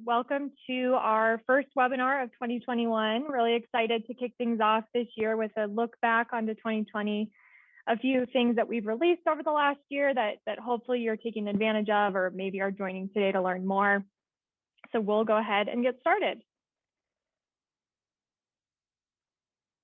Welcome to our first webinar of 2021. Really excited to kick things off this year with a look back onto 2020, a few things that we've released over the last year that hopefully you're taking advantage of, or maybe are joining today to learn more. So we'll go ahead and get started.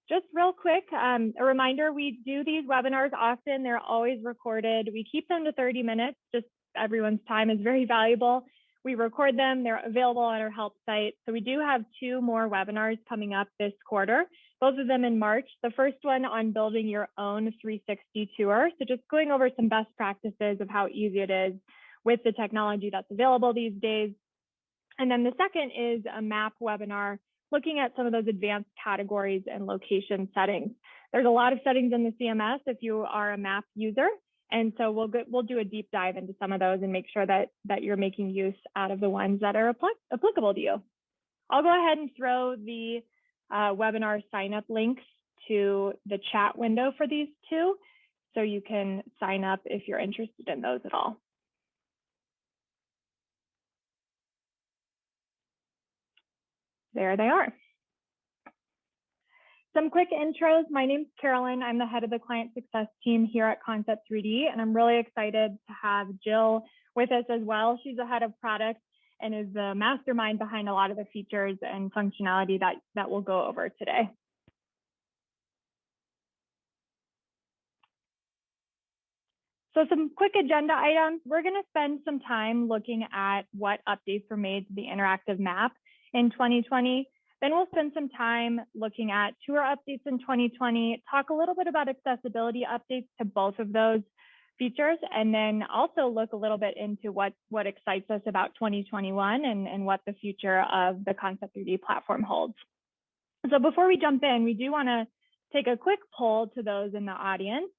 Just real quick, a reminder, we do these webinars often. They're always recorded. We keep them to 30 minutes, just everyone's time is very valuable. We record them, they're available on our help site. So we do have 2 more webinars coming up this quarter, both of them in March. The first one on building your own 360 tour. So just going over some best practices of how easy it is with the technology that's available these days. And then the second is a map webinar, looking at some of those advanced categories and location settings. There's a lot of settings in the CMS if you are a map user. And so we'll do a deep dive into some of those and make sure that you're making use out of the ones that are applicable to you. I'll go ahead and throw the webinar sign up links to the chat window for these 2, so you can sign up if you're interested in those at all. There they are. Some quick intros. My name's Carolyn. I'm the head of the client success team here at Concept3D, and I'm really excited to have Jill with us as well. She's the head of product and is the mastermind behind a lot of the features and functionality that we'll go over today. So some quick agenda items. We're going to spend some time looking at what updates were made to the interactive map in 2020. Then we'll spend some time looking at tour updates in 2020, talk a little bit about accessibility updates to both of those features, and then also look a little bit into what excites us about 2021 and what the future of the Concept3D platform holds. So before we jump in, we do want to take a quick poll to those in the audience.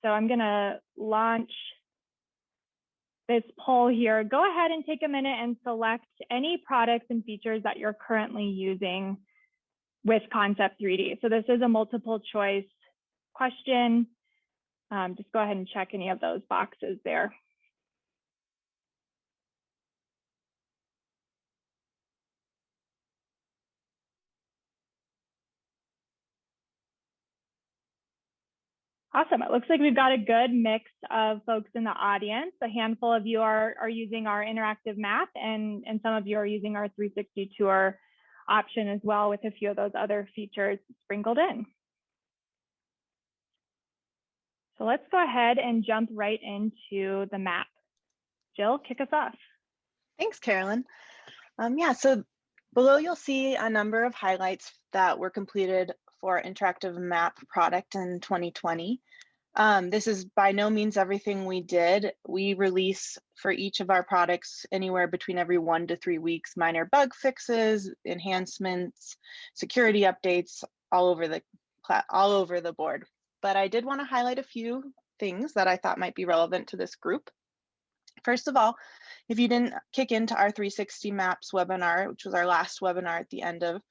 So I'm going to launch this poll here. Go ahead and take a minute and select any products and features that you're currently using with Concept3D. So this is a multiple choice question. Just go ahead and check any of those boxes there. Awesome. It looks like we've got a good mix of folks in the audience. A handful of you are using our interactive map, and some of you are using our 360 tour option as well, with a few of those other features sprinkled in. So let's go ahead and jump right into the map. Jill, kick us off. Thanks, Carolyn. Yeah, so below you'll see a number of highlights that were completed for interactive map product in 2020. This is by no means everything we did. We release for each of our products anywhere between every 1 to 3 weeks, minor bug fixes, enhancements, security updates, all over the board. But I did want to highlight a few things that I thought might be relevant to this group. First of all, if you didn't kick into our 360 Maps webinar, which was our last webinar at the end of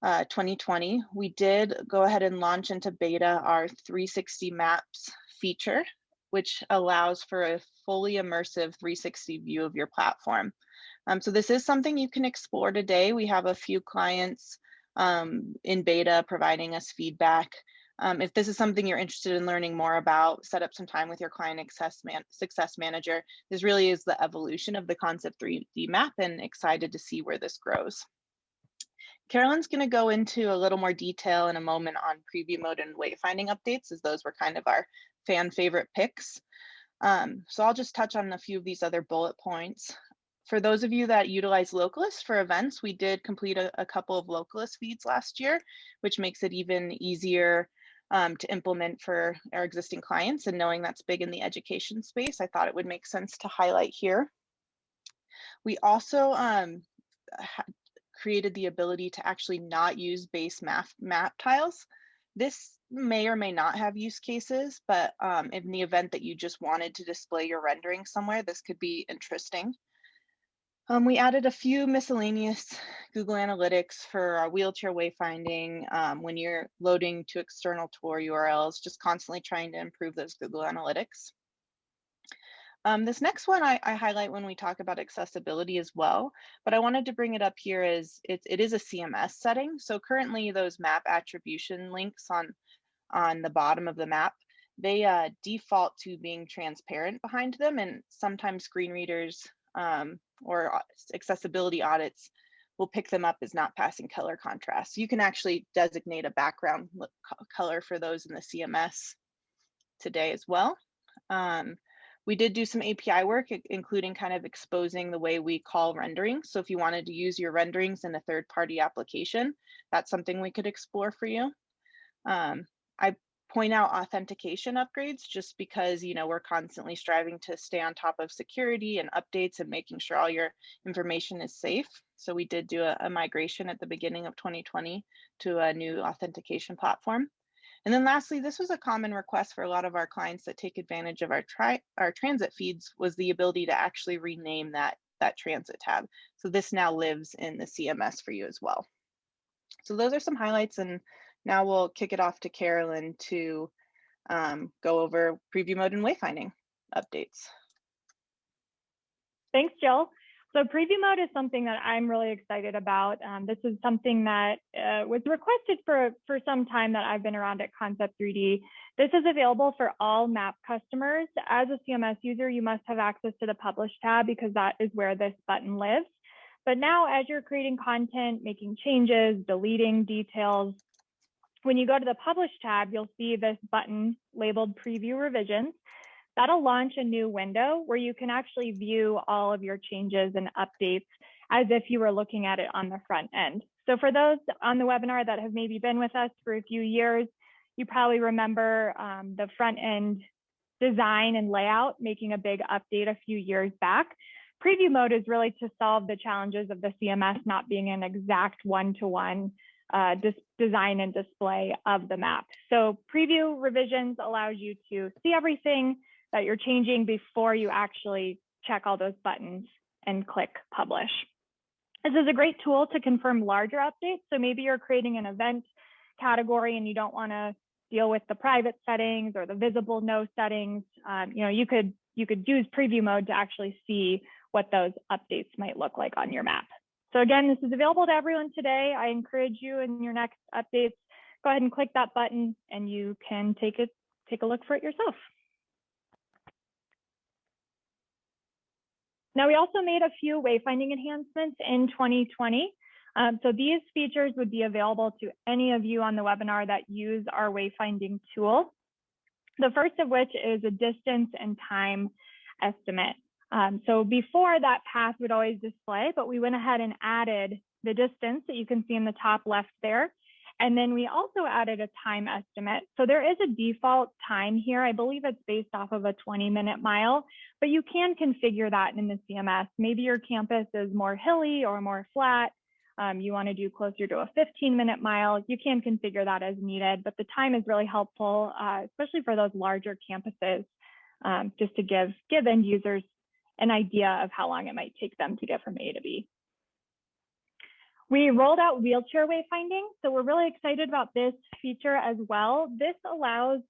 2020, we did go ahead and launch into beta our 360 Maps feature, which allows for a fully immersive 360 view of your platform. So this is something you can explore today. We have a few clients in beta providing us feedback. If this is something you're interested in learning more about, set up some time with your client success manager. This really is the evolution of the Concept3D map, and excited to see where this grows. Carolyn's going to go into a little more detail in a moment on preview mode and wayfinding updates, as those were kind of our fan favorite picks. So I'll just touch on a few of these other bullet points. For those of you that utilize Localist for events, we did complete a couple of Localist feeds last year, which makes it even easier to implement for our existing clients. And knowing that's big in the education space, I thought it would make sense to highlight here. We also created the ability to actually not use base map tiles. This may or may not have use cases, but in the event that you just wanted to display your rendering somewhere, this could be interesting. We added a few miscellaneous Google Analytics for our wheelchair wayfinding when you're loading to external tour URLs, just constantly trying to improve those Google Analytics. This next one I highlight when we talk about accessibility as well, but I wanted to bring it up here as it is a CMS setting. So currently those map attribution links on the bottom of the map, they default to being transparent behind them, and sometimes screen readers or accessibility audits will pick them up as not passing color contrast. So you can actually designate a background color for those in the CMS today as well. We did do some API work, including kind of exposing the way we call rendering. So if you wanted to use your renderings in a third-party application, that's something we could explore for you. I point out authentication upgrades just because, you know, we're constantly striving to stay on top of security and updates and making sure all your information is safe. So we did do a migration at the beginning of 2020 to a new authentication platform. And then lastly, this was a common request for a lot of our clients that take advantage of our transit feeds, was the ability to actually rename that transit tab. So this now lives in the CMS for you as well. So those are some highlights, and now we'll kick it off to Carolyn to go over preview mode and wayfinding updates. Thanks, Jill. So preview mode is something that I'm really excited about. This is something that was requested for some time that I've been around at Concept 3D. This is available for all map customers. As a CMS user, you must have access to the Publish tab because that is where this button lives. But now as you're creating content, making changes, deleting details, when you go to the Publish tab, you'll see this button labeled Preview Revisions. That'll launch a new window where you can actually view all of your changes and updates as if you were looking at it on the front end. So for those on the webinar that have maybe been with us for a few years, you probably remember the front end design and layout making a big update a few years back. Preview mode is really to solve the challenges of the CMS not being an exact one-to-one design and display of the map. So preview revisions allows you to see everything that you're changing before you actually check all those buttons and click publish. This is a great tool to confirm larger updates. So maybe you're creating an event category and you don't want to deal with the private settings or the visible no settings. You could use preview mode to actually see what those updates might look like on your map. So again, this is available to everyone today. I encourage you in your next updates, go ahead and click that button and you can take a look for it yourself. Now, we also made a few wayfinding enhancements in 2020. So these features would be available to any of you on the webinar that use our wayfinding tool. The first of which is a distance and time estimate. So before, that path would always display, but we went ahead and added the distance that you can see in the top left there. And then we also added a time estimate. So there is a default time here. I believe it's based off of a 20-minute mile, but you can configure that in the CMS. Maybe your campus is more hilly or more flat. You want to do closer to a 15-minute mile. You can configure that as needed, but the time is really helpful, especially for those larger campuses, just to give end users an idea of how long it might take them to get from A to B. We rolled out wheelchair wayfinding, so we're really excited about this feature as well. This allows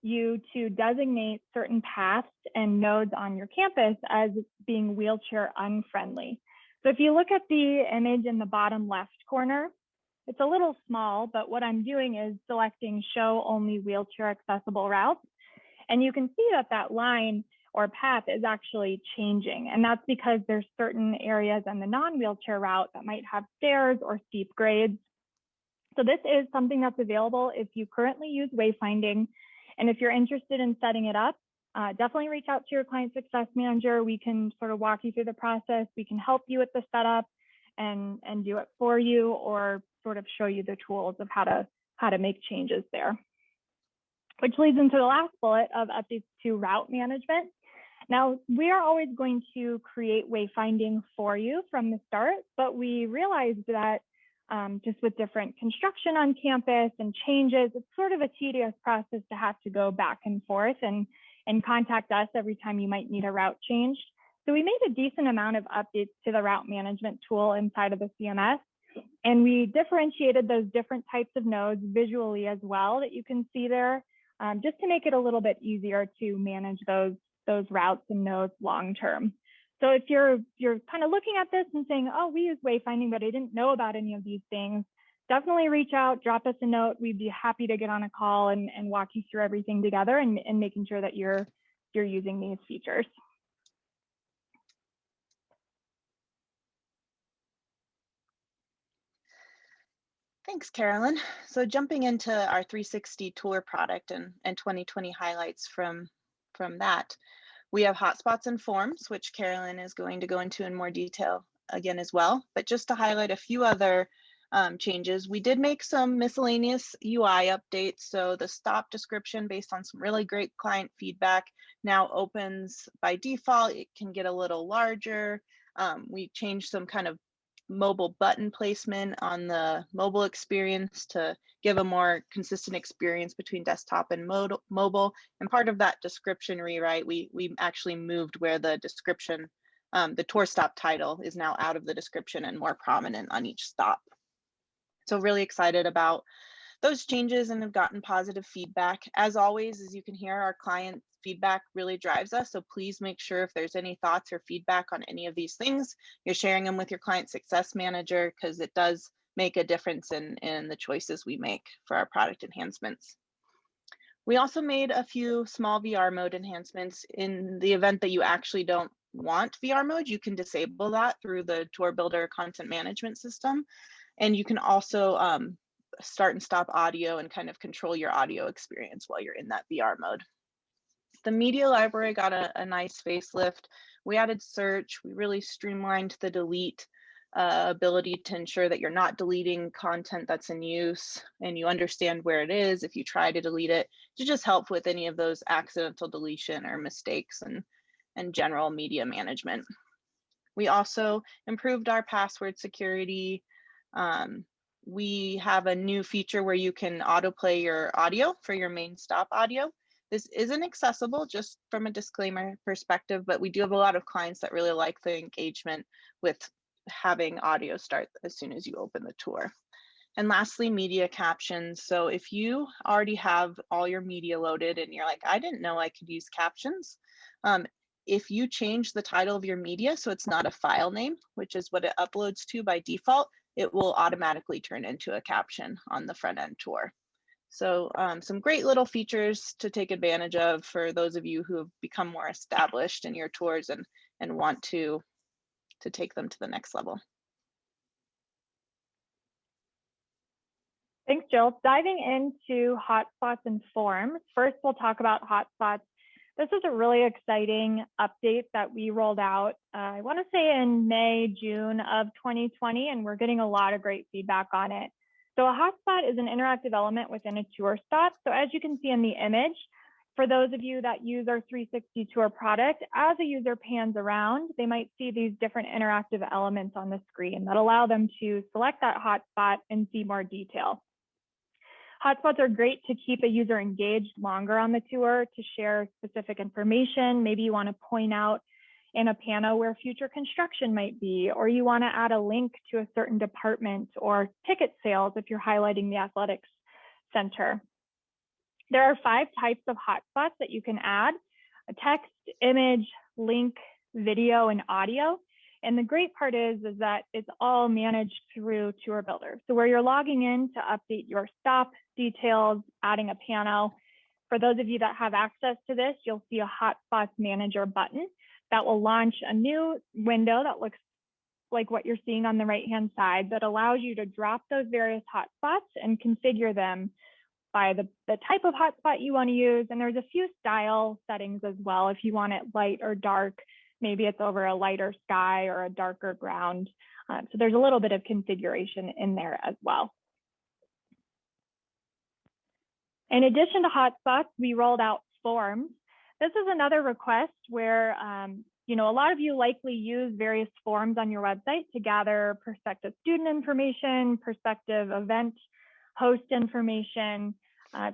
you to designate certain paths and nodes on your campus as being wheelchair unfriendly. So if you look at the image in the bottom left corner, it's a little small, but what I'm doing is selecting show only wheelchair accessible routes. And you can see that that line or path is actually changing. And that's because there's certain areas on the non-wheelchair route that might have stairs or steep grades. So this is something that's available if you currently use wayfinding. And if you're interested in setting it up, definitely reach out to your client success manager. We can sort of walk you through the process. We can help you with the setup and do it for you, or sort of show you the tools of how to make changes there. Which leads into the last bullet of updates to route management. Now, we are always going to create wayfinding for you from the start, but we realized that just with different construction on campus and changes, it's sort of a tedious process to have to go back and forth and contact us every time you might need a route changed. So we made a decent amount of updates to the route management tool inside of the CMS, and we differentiated those different types of nodes visually as well that you can see there, just to make it a little bit easier to manage those those routes and nodes long term. So if you're kind of looking at this and saying, oh, we use wayfinding, but I didn't know about any of these things, definitely reach out, drop us a note. We'd be happy to get on a call and walk you through everything together and making sure that you're using these features. Thanks, Carolyn. So jumping into our 360 tour product and 2020 highlights from that, we have hotspots and forms, which Carolyn is going to go into in more detail again as well. But just to highlight a few other changes, we did make some miscellaneous UI updates. So the stop description, based on some really great client feedback, now opens by default. It can get a little larger. We changed some kind of mobile button placement on the mobile experience to give a more consistent experience between desktop and mobile. And part of that description rewrite, we actually moved where the description, the tour stop title is now out of the description and more prominent on each stop. So really excited about those changes and have gotten positive feedback. As always, as you can hear, our client feedback really drives us. So please make sure if there's any thoughts or feedback on any of these things, you're sharing them with your client success manager, because it does make a difference in the choices we make for our product enhancements. We also made a few small VR mode enhancements. In the event that you actually don't want VR mode, you can disable that through the Tour Builder content management system. And you can also start and stop audio and kind of control your audio experience while you're in that VR mode. The media library got a nice facelift. We added search. We really streamlined the delete ability to ensure that you're not deleting content that's in use and you understand where it is if you try to delete it, to just help with any of those accidental deletion or mistakes and general media management. We also improved our password security. We have a new feature where you can autoplay your audio for your main stop audio. This isn't accessible, just from a disclaimer perspective, but we do have a lot of clients that really like the engagement with having audio start as soon as you open the tour. And lastly, media captions. So if you already have all your media loaded and you're like, I didn't know I could use captions, if you change the title of your media so it's not a file name, which is what it uploads to by default, it will automatically turn into a caption on the front end tour. So some great little features to take advantage of for those of you who have become more established in your tours and want to take them to the next level. Thanks, Jill. Diving into hotspots and forms. First, we'll talk about hotspots. This is a really exciting update that we rolled out, I want to say in May, June of 2020, and we're getting a lot of great feedback on it. So a hotspot is an interactive element within a tour stop. So as you can see in the image, for those of you that use our 360 tour product, as a user pans around, they might see these different interactive elements on the screen that allow them to select that hotspot and see more detail. Hotspots are great to keep a user engaged longer on the tour, to share specific information. Maybe you want to point out in a panel where future construction might be, or you want to add a link to a certain department or ticket sales if you're highlighting the athletics center. There are 5 types of hotspots that you can add: a text, image, link, video, and audio. And the great part is that it's all managed through Tour Builder. So where you're logging in to update your stop details, adding a panel, for those of you that have access to this, you'll see a Hotspots Manager button that will launch a new window that looks like what you're seeing on the right-hand side, that allows you to drop those various hotspots and configure them by the type of hotspot you want to use. And there's a few style settings as well. If you want it light or dark, maybe it's over a lighter sky or a darker ground. So there's a little bit of configuration in there as well. In addition to hotspots, we rolled out forms. This is another request where a lot of you likely use various forms on your website to gather prospective student information, prospective event host information.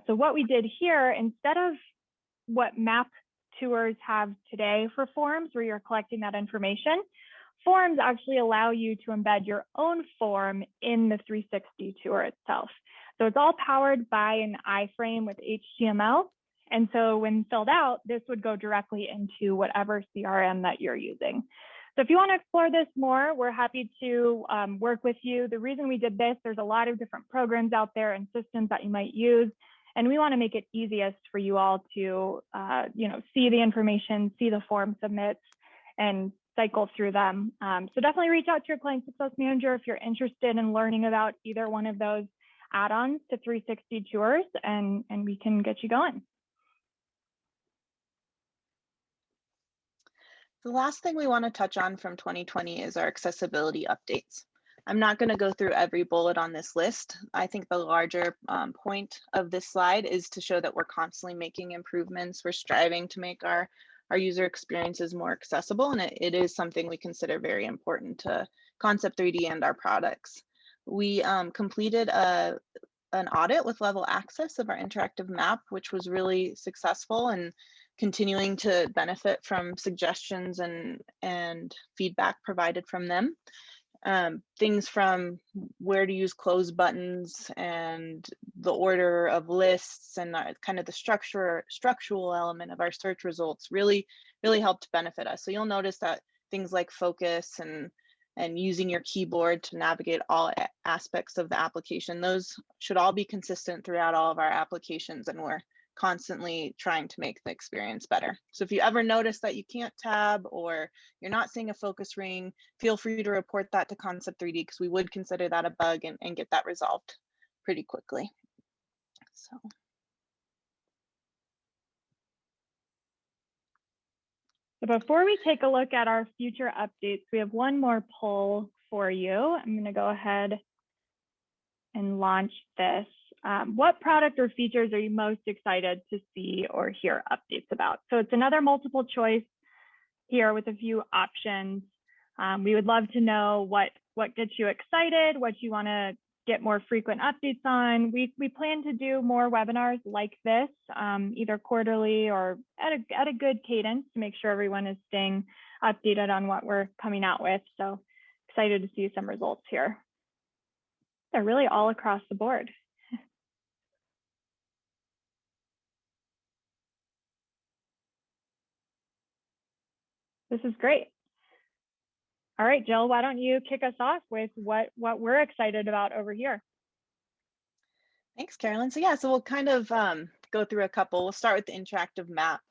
So what we did here, instead of what map tours have today for forms, where you're collecting that information, forms actually allow you to embed your own form in the 360 tour itself. So it's all powered by an iframe with HTML. And so when filled out, this would go directly into whatever CRM that you're using. So if you want to explore this more, we're happy to work with you. The reason we did this, there's a lot of different programs out there and systems that you might use. And we want to make it easiest for you all to see the information, see the form submits, and cycle through them. So definitely reach out to your client success manager if you're interested in learning about either one of those add-ons to 360 Tours, and we can get you going. The last thing we want to touch on from 2020 is our accessibility updates. I'm not going to go through every bullet on this list. I think the larger point of this slide is to show that we're constantly making improvements. We're striving to make our user experiences more accessible, and it is something we consider very important to Concept 3D and our products. We completed an audit with level access of our interactive map, which was really successful and continuing to benefit from suggestions and feedback provided from them. Things from where to use close buttons and the order of lists and kind of the structural element of our search results really helped benefit us. So you'll notice that things like focus and using your keyboard to navigate all aspects of the application, those should all be consistent throughout all of our applications, and we're constantly trying to make the experience better. So if you ever notice that you can't tab or you're not seeing a focus ring, feel free to report that to Concept 3D, because we would consider that a bug and get that resolved pretty quickly. So before we take a look at our future updates, we have one more poll for you. I'm going to go ahead and launch this. What product or features are you most excited to see or hear updates about? So it's another multiple choice here with a few options. We would love to know what gets you excited, what you want to get more frequent updates on. We plan to do more webinars like this, either quarterly or at a good cadence to make sure everyone is staying updated on what we're coming out with. So excited to see some results here. They're really all across the board. This is great. All right, Jill, why don't you kick us off with what we're excited about over here? Thanks, Carolyn. So we'll kind of go through a couple. We'll start with the interactive map.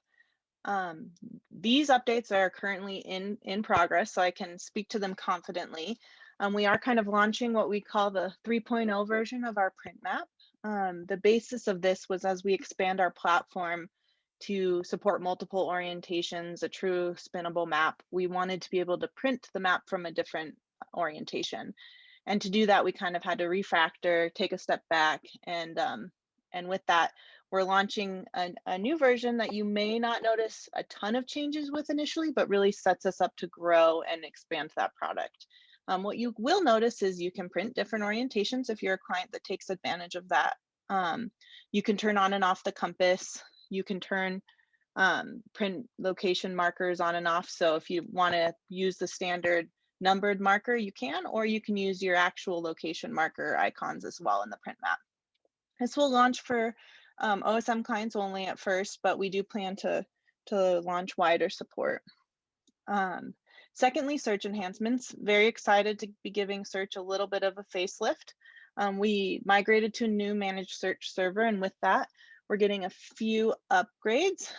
These updates are currently in progress, so I can speak to them confidently. We are kind of launching what we call the 3.0 version of our print map. The basis of this was, as we expand our platform to support multiple orientations, a true spinnable map, we wanted to be able to print the map from a different orientation. And to do that, we kind of had to refactor, take a step back, and with that, we're launching a new version that you may not notice a ton of changes with initially, but really sets us up to grow and expand that product. What you will notice is you can print different orientations if you're a client that takes advantage of that. You can turn on and off the compass. You can turn print location markers on and off. So if you want to use the standard numbered marker, you can, or you can use your actual location marker icons as well in the print map. This will launch for OSM clients only at first, but we do plan to launch wider support. Secondly, search enhancements. Very excited to be giving search a little bit of a facelift. We migrated to a new managed search server, and with that, we're getting a few upgrades.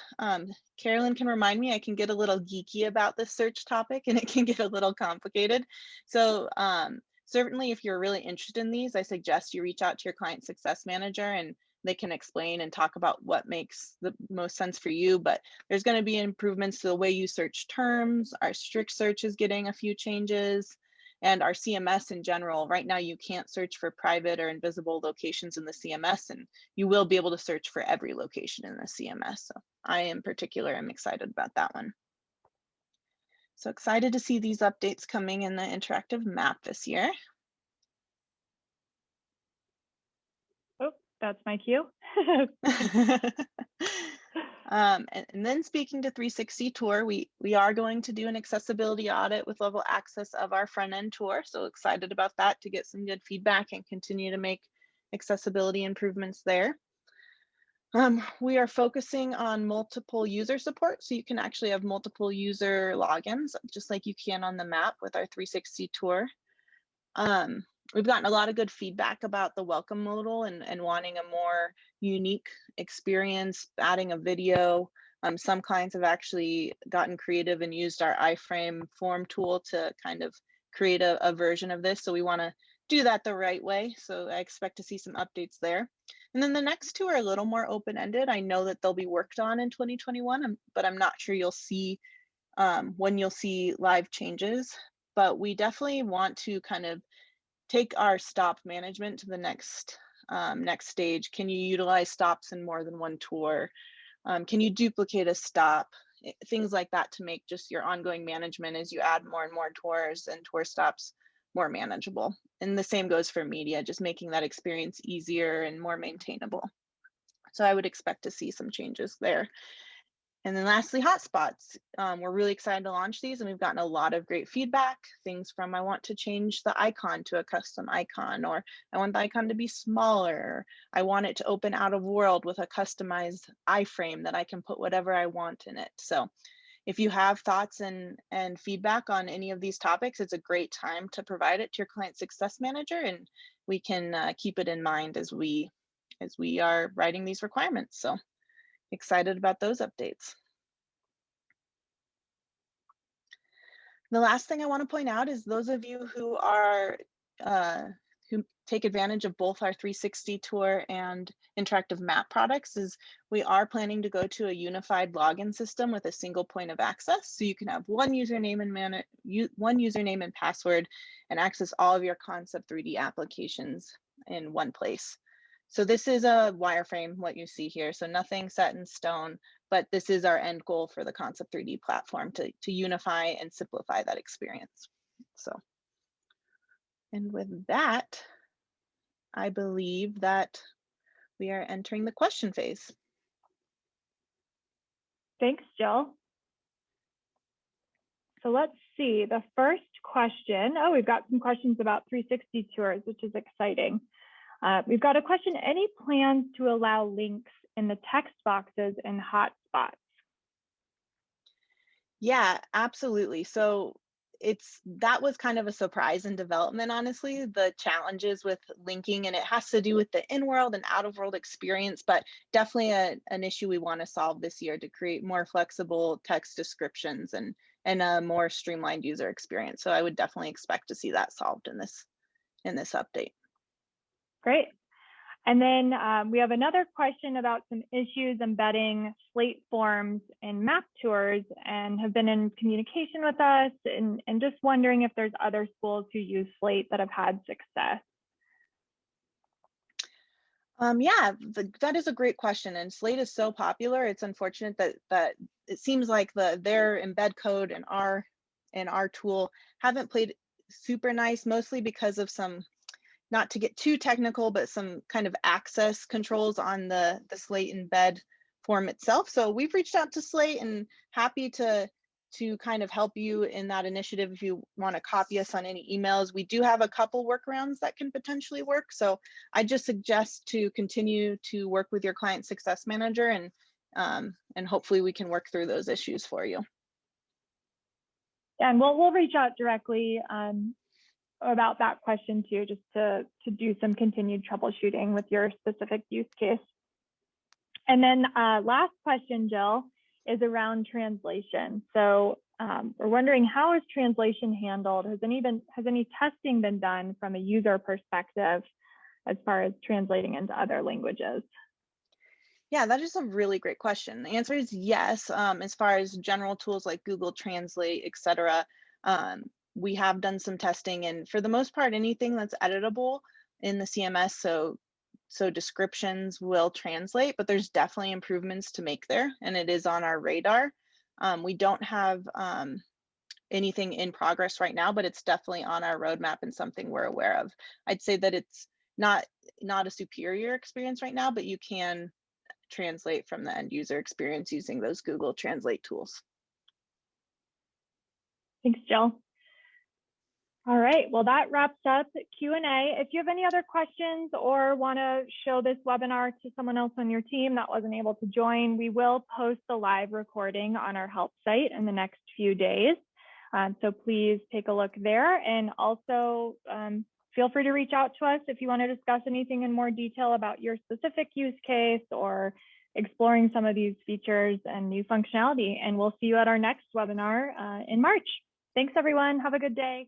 Carolyn can remind me, I can get a little geeky about this search topic and it can get a little complicated. So certainly if you're really interested in these, I suggest you reach out to your client success manager and they can explain and talk about what makes the most sense for you. But there's going to be improvements to the way you search terms. Our strict search is getting a few changes. And our CMS in general, right now you can't search for private or invisible locations in the CMS, and you will be able to search for every location in the CMS. So I in particular am excited about that one. So excited to see these updates coming in the interactive map this year. Oh, that's my cue. And then speaking to 360 Tour, we are going to do an accessibility audit with level access of our front end tour. So excited about that to get some good feedback and continue to make accessibility improvements there. We are focusing on multiple user support, so you can actually have multiple user logins, just like you can on the map with our 360 tour. Um, we've gotten a lot of good feedback about the welcome modal and wanting a more unique experience, adding a video. Some clients have actually gotten creative and used our iframe form tool to kind of create a version of this. So we want to do that the right way. So I expect to see some updates there. And then the next two are a little more open-ended. I know that they'll be worked on in 2021, but I'm not sure you'll see when you'll see live changes. But we definitely want to kind of take our stop management to the next stage. Can you utilize stops in more than one tour? Can you duplicate a stop? Things like that to make just your ongoing management as you add more and more tours and tour stops more manageable. And the same goes for media, just making that experience easier and more maintainable. So I would expect to see some changes there. And then lastly, hotspots. We're really excited to launch these, and we've gotten a lot of great feedback. Things from I want to change the icon to a custom icon, or I want the icon to be smaller. I want it to open out of world with a customized iframe that I can put whatever I want in it. So if you have thoughts and feedback on any of these topics, it's a great time to provide it to your client success manager, and we can keep it in mind as we are writing these requirements. So excited about those updates. The last thing I want to point out is those of you who are who take advantage of both our 360 tour and interactive map products is we are planning to go to a unified login system with a single point of access. So you can have one username and password and access all of your Concept 3D applications in one place. So this is a wireframe, what you see here. So nothing set in stone, but this is our end goal for the Concept 3D platform to unify and simplify that experience. So, and with that, I believe that we are entering the question phase. Thanks, Jill. So let's see, the first question, oh, we've got some questions about 360 tours, which is exciting. We've got a question, any plans to allow links in the text boxes and hotspots? Yeah, absolutely. So that was kind of a surprise in development, honestly, the challenges with linking, and it has to do with the in-world and out-of-world experience, but definitely an issue we want to solve this year to create more flexible text descriptions and a more streamlined user experience. So I would definitely expect to see that solved in this update. Great. And then we have another question about some issues embedding Slate forms in map tours and have been in communication with us and just wondering if there's other schools who use Slate that have had success. Yeah, that is a great question. And Slate is so popular. It's unfortunate that it seems like their embed code and our tool haven't played super nice, mostly because of some, not to get too technical, but some kind of access controls on the Slate embed form itself. So we've reached out to Slate and happy to kind of help you in that initiative if you want to copy us on any emails. We do have a couple workarounds that can potentially work. So I just suggest to continue to work with your client success manager and hopefully we can work through those issues for you. Yeah, and we'll reach out directly about that question too, just to do some continued troubleshooting with your specific use case. And then last question, Jill, is around translation. So we're wondering, how is translation handled? Has any testing been done from a user perspective as far as translating into other languages? Yeah, that is a really great question. The answer is yes. As far as general tools like Google Translate, etc., we have done some testing, and for the most part, anything that's editable in the CMS, so descriptions will translate, but there's definitely improvements to make there, and it is on our radar. We don't have anything in progress right now, but it's definitely on our roadmap and something we're aware of. I'd say that it's not a superior experience right now, but you can translate from the end user experience using those Google Translate tools. Thanks, Jill. All right, well, that wraps up Q&A. If you have any other questions or want to show this webinar to someone else on your team that wasn't able to join, we will post the live recording on our help site in the next few days. So please take a look there, and also feel free to reach out to us if you want to discuss anything in more detail about your specific use case or exploring some of these features and new functionality. And we'll see you at our next webinar in March. Thanks, everyone. Have a good day.